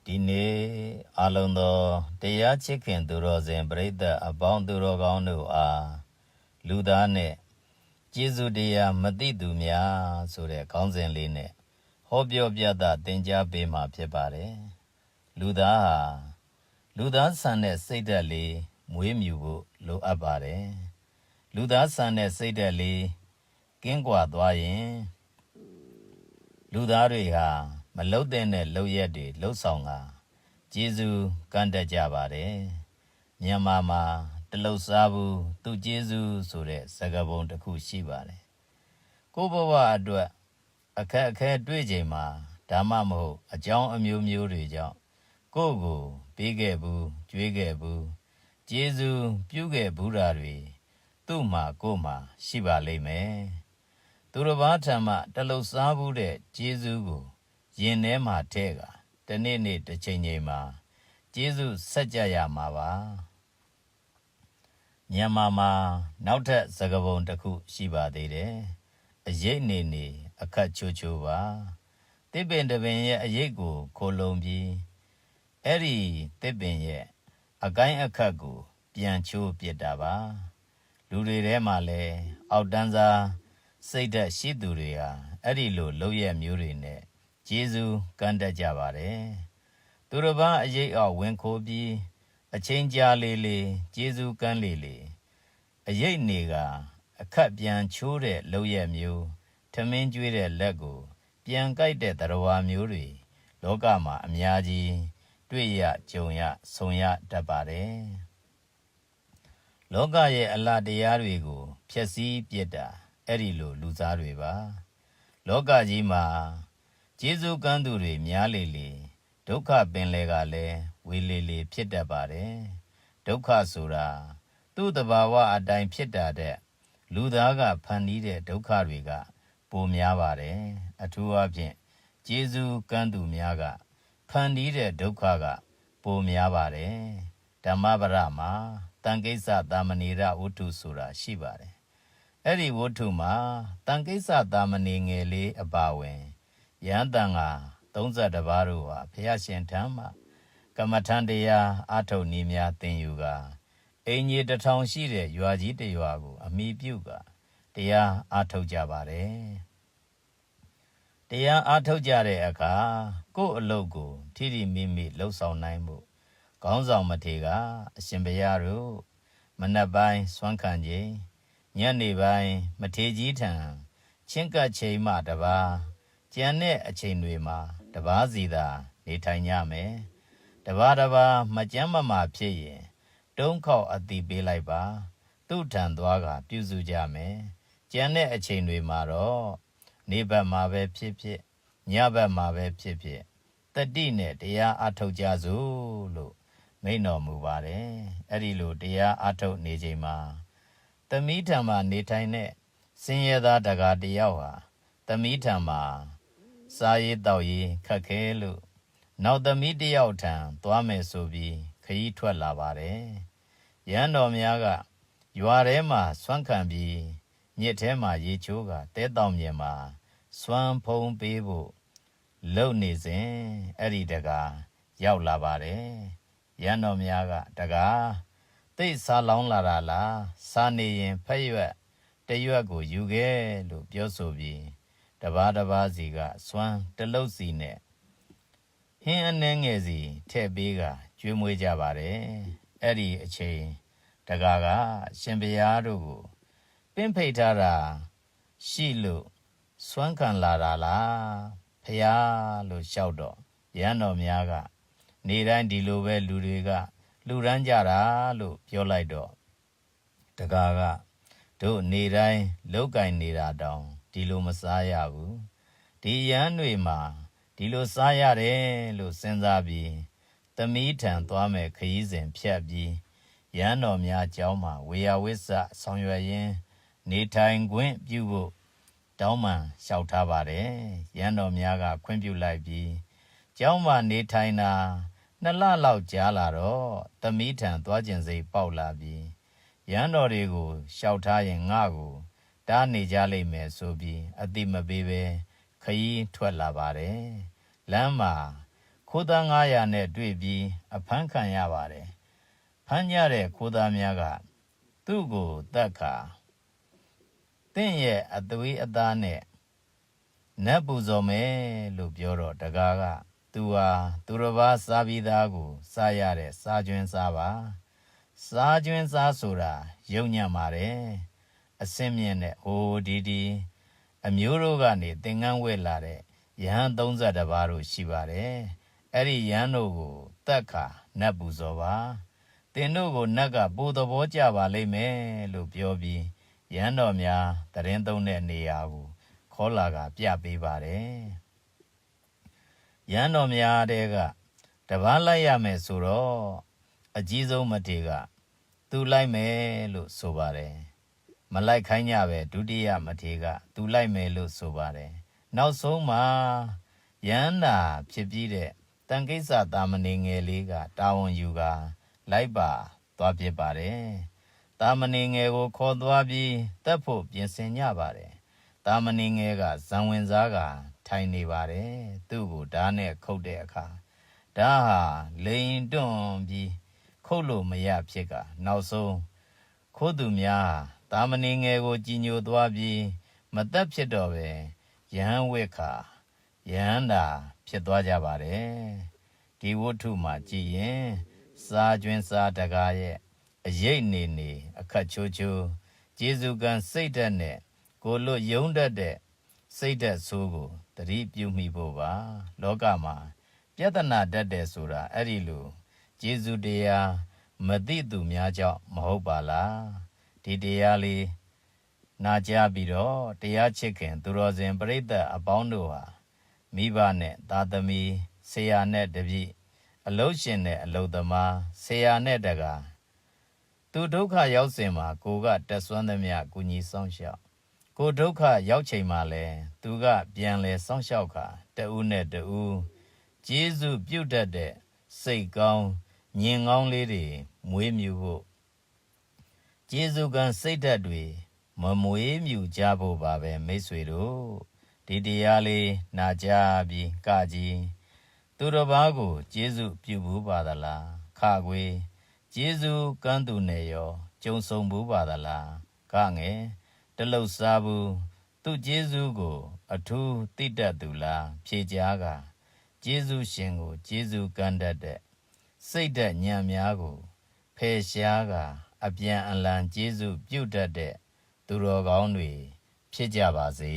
ဒီနေ့အလုံးသောတရားချစ်ခင်သူတော်စင်ပရိသတ်အပေါင်းသူတော်ကောင်းတို့အားလူသားနဲ့ကျေးဇူးတရားမသိသူများဆိုတဲ့ခေါင်းစဉ်လေးနဲ့ဟောပြောပြသသင်ကြားပေးမှာဖြစ်ပါတယ်လူသားဟာလူသားဆန်တဲ့စိတ်ဓာတ်လေးမွေးမြူဖို့လိုအပ်ပါတယ်လူသားဆန်တဲ့စိတ်ဓာတ်လေးကင်းကွာသွားရင်လူသားတွေဟာမလှုပ်တဲ့လုပ်ရက်တွေလှုပ်ဆောင်တာကျေးဇူးကမ်းတတ်ကြပါတယ်မြန်မာမှာတလှုပ်စားဘူးသူကျေးဇူးဆိုတဲ့စကားပုံတစ်ခုရှိပါတယ်ကိုယ့်ဘဝအတွက်အခက်အခဲတွေ့ချိန်မှာဒါမှမဟုတ်အကြောင်းအမျိုးမျိုးတွေကြောင့်ကိုယ့်ကိုပေးခဲ့ဘူးကြွေးခဲ့ဘူးကျေးဇူးပြုခဲ့ဘူးတာတွေသူ့မှာကိုယ့်မှာရှိပါလိမ့်မယ်သူတစ်ပါးထံမှတလှုပ်စားဘူးတဲ့ကျေးဇူးကိုရင်ထဲမှာထဲကတနေ့နေ့တစ်ချိန်ချိန်မှာကျေးဇူးဆက်ကြရမှာပါမြန်မာမှာနောက်ထပ်စကားပုံတစ်ခုရှိပါသေးတယ်အရေးနေအခက်ချိုးချိုးပါတစ်ပင်တစ်ပင်ရဲ့အရေးကိုခိုလုံပြီးအဲ့ဒီတစ်ပင်ရဲ့အကိုင်းအခက်ကိုပြန်ချိုးပြစ်တာပါလူတွေထဲမှာလည်းအောက်တန်းစားစိတ်ဓာတ်ရှိသူတွေဟာအဲ့ဒီလိုလုပ်ရက်မျိုးတွေနဲ့ကျေးဇူးကမ်းတတ်ကြပါတယ်သူတစ်ပါးအရေးအောက်ဝင်ခိုးပြီးအချင်းကြားလေးကျေးဇူးကမ်းလေးအရေးနေကအခက်ပြန်ချိုးတဲ့လုပ်ရက်မျိုးထမင်းကျွေးတဲ့လက်ကိုပြန်ကြိုက်တဲ့သရဝါမျိုးတွေလောကမှာအများကြီးတွေ့ရကြုံရဆုံရတတ်ပါတယ်လောကရဲ့အလားတရားတွေကိုဖျက်ဆီးပြစ်တာအဲ့ဒီလိုလူသားတွေပါလောကကြီးမှာကျေးဇူးကမ်းသူတွေများလေဒုက္ခပင်လေကလည်းဝေလေဖြစ်တတ်ပါတယ်ဒုက္ခဆိုတာသူ့တဘာဝအတိုင်းဖြစ်တာတဲ့လူသားကဖန်တီးတဲ့ဒုက္ခတွေကပိုများပါတယ်အထူးအဖြင့်ကျေးဇူးကမ်းသူများကဖန်တီးတဲ့ဒုက္ခကပိုများပါတယ်ဓမ္မပဒမှာတန်ကိစ္စသာမဏေရဝတ္ထုဆိုတာရှိပါတယ်အဲ့ဒီဝတ္ထုမှာတန်ကိစ္စသာမဏေငယ်လေးအပါဝင်ယဟန်တန်က32ပါးတို့ဟာဘုရားရှင်ထံမှာကမ္မထံတရားအထုတ်နည်းများသင်ယူကအင်ကြီး1000ရှိတဲ့ရွာကြီးတစ်ရွာကိုအမိပြုကတရားအထုတ်ကြပါတယ်တရားအထုတ်ကြတဲ့အခါကိုယ့်အလုပ်ကိုထိထိမိမိလှုပ်ဆောင်နိုင်မှုခေါင်းဆောင်မထေကအရှင်ဘုရားတို့မနက်ပိုင်းစွမ်းခံခြင်းညနေပိုင်းမထေကြီးထံချင်းကပ်ချိန်မှတပါးကျန်တဲ့အချိန်တွေမှာတပါးစီသာနေထိုင်ကြမယ်တပါးမကြမ်းမမာဖြစ်ရင်တုံးခေါက်အတိပေးလိုက်ပါသူ့ထံသွားကပြုစုကြမယ်ကျန်တဲ့အချိန်တွေမှာတော့နေဘက်မှာပဲဖြစ်ဖြစ်ညဘက်မှာပဲဖြစ်ဖြစ်တတိနဲ့တရားအထုတ်ကြစို့လို့မိန့်တော်မူပါတယ်အဲ့ဒီလိုတရားအထုတ်နေချိန်မှာသမီးထံမှာနေထိုင်တဲ့စင်ရသားတကားတယောက်ဟာသမီးထံမှာစားရေးတောက်ရေးခက်ခဲလို့နောက်သမီးတယောက်ထံသွားမယ်ဆိုပြီးခရီးထွက်လာပါတယ်ရဟန်းတော်များကရွာထဲမှာဆွမ်းခံပြီးမြစ်ထဲမှာရေချိုးကတဲတောင်မြေမှာစွမ်းဖုံးပေးဖို့လုံနေစဉ်အဲ့ဒီတကားရောက်လာပါတယ်ရဟန်းတော်များကတကားသိစားလောင်းလာတာလားစားနေရင်ဖက်ရွက်တရွက်ကိုယူခဲ့လို့ပြောဆိုပြီးတပါးစီကစွမ်းတလုတ်စီနဲ့ဟင်းအနှဲငယ်စီထည့်ပေးကကျွေးမွေးကြပါတယ်အဲ့ဒီအချိန်တကားကရှင်ဘုရားတို့ကိုပင့်ဖိတ်ထားတာရှိလို့စွမ်းခံလာတာလားဖျားလို့လျှောက်တော့ရဟန်းတော်များကနေတိုင်းဒီလိုပဲလူတွေကလူရမ်းကြတာလို့ပြောလိုက်တော့တကားကတို့နေတိုင်းလောက်ကင်နေတာတောင်ဒီလိုမစားရဘူးဒီရန်တွေမှာဒီလိုစားရတယ်လို့စဉ်းစားပြီးသမီးထံသွားမယ်ခရီးစဉ်ဖြတ်ပြီးရန်တော်များเจ้าမှာဝေယဝိစ္စဆောင်ရွက်ရင်းနေထိုင်ခွင့်ပြုဖို့တောင်းပန်လျှောက်ထားပါတယ်ရန်တော်များကခွင့်ပြုလိုက်ပြီးเจ้าမှာနေထိုင်တာ2 လလောက်ကြာလာတော့သမီးထံသွားခြင်းစိတ်ပေါက်လာပြီးရန်တော်တွေကိုလျှောက်ထားရင်ငါ့ကိုတားနေကြလိမ့်မယ်ဆိုပြီးအတိမပေးပဲခရီးထွက်လာပါတယ်လမ်းမှာ ခိုးသား900နဲ့တွေ့ပြီးအဖမ်းခံရပါတယ်ဖမ်းကြတဲ့ခိုးသားများကသူ့ကိုတတ်ခါတင့်ရဲ့အသွေးအသားနဲ့နတ်ပူဇော်မယ်လို့ပြောတော့တကားကသူဟာသူတစ်ပါးစားပြီးသားကိုစားရတဲ့စားကျွင်းစားပါစားကျွင်းစားဆိုတာယုံညံ့ပါတယ်အစင်းမြင့်တဲ့ဟိုဒီအမျိုးတို့ကနေသင်္ကန်းဝဲလာတဲ့ယဟန်32ပါးတို့ရှိပါတယ်အဲ့ဒီယဟန်တို့ကိုတတ်ခါနတ်ပူဇော်ပါတင်တို့ကိုနတ်ကပိုသဘောကျပါလိမ့်မယ်လို့ပြောပြီးယဟန်တော်များတရင်သုံးတဲ့နေရာကိုခေါ်လာကပြပေးပါတယ်ယဟန်တော်များတဲ့ကတပားလိုက်ရမယ်ဆိုတော့အကြီးဆုံးမထေကသူလိုက်မယ်လို့ဆိုပါတယ်မလိုက်ခိုင်းကြပဲဒုတိယမထေကသူလိုက်မယ်လို့ဆိုပါတယ်နောက်ဆုံးမှာယန္တာဖြစ်ပြီးတဲ့တန်ကိစ္စတာမဏေငယ်လေးကတာဝန်ယူကလိုက်ပါသွားဖြစ်ပါတယ်တာမဏေငယ်ကိုခေါ်သွားပြီးတက်ဖို့ပြင်ဆင်ကြပါတယ်တာမဏေငယ်ကဇံဝင်စားကထိုင်နေပါတယ်သူ့ကိုဓာတ်နဲ့ခုတ်တဲ့အခါဓာတ်ဟာလိန်တွန့်ပြီးခုတ်လို့မရဖြစ်ကနောက်ဆုံးခိုးသူများတာမဏေငယ်ကိုကြည်ညိုသွားပြီးမတက်ဖြစ်တော့ပဲယဟန်ဝိခါယဟန်တာဖြစ်သွားကြပါတယ်ဒီဝတ္ထုမှာကြည်ရင်စားကျွင်းစားတကားရဲ့အရေးနေအခက်ချိုးကျေစုကံစိတ်ဓာတ်နဲ့ကိုလွတ်ယုံတတ်တဲ့စိတ်ဓာတ်ဆိုးကိုသတိပြုမိဖို့ပါလောကမှာပြဿနာတတ်တယ်ဆိုတာအဲ့ဒီလိုကျေစုတရားမသိသူများကြောင့်မဟုတ်ပါလားဒီတရားလေးနာကြားပြီးတော့တရားချစ်ခင်သူတော်စင်ပရိသတ်အပေါင်းတို့ဟာမိဘနဲ့သားသမီးဆရာနဲ့တပည့်အလုရှင်နဲ့အလုသမားဆရာနဲ့တကာသူဒုက္ခရောက်စဉ်မှာကိုကတက်ဆွမ်းသမျှကုညီဆောင်ရှောက်ကိုဒုက္ခရောက်ချိန်မှာလဲသူကပြန်လဲဆောင်ရှောက်ခါတဦးနဲ့တဦးကျေးဇူးပြုတ်တတ်တဲ့စိတ်ကောင်းညင်ကောင်းလေးတွေမွေးမြူဖို့ကျေးဇူးကံစိတ်ဓာတ်တွေမမွေးမြူကြဖို့ပါပဲမိတ်ဆွေတို့ဒီတရားလေးနာကြားပြီးကကြီးသူတစ်ပါးကိုကျေးဇူးပြုဘူးပါသလားခခွေကျေးဇူးကမ်းသူနဲ့ရောကြုံဆုံဘူးပါသလားခငယ်တလုတ်စားဘူးသူကျေးဇူးကိုအထူးသိတတ်သူလားဖြေကြားကကျေးဇူးရှင်ကိုကျေးဇူးကမ်းတတ်တဲ့စိတ်ဓာတ်ဉာဏ်များကိုဖယ်ရှားကအပြန်အလှန်ကျေးဇူးပြုတတ်တဲ့သူတော်ကောင်းတွေဖြစ်ကြပါစေ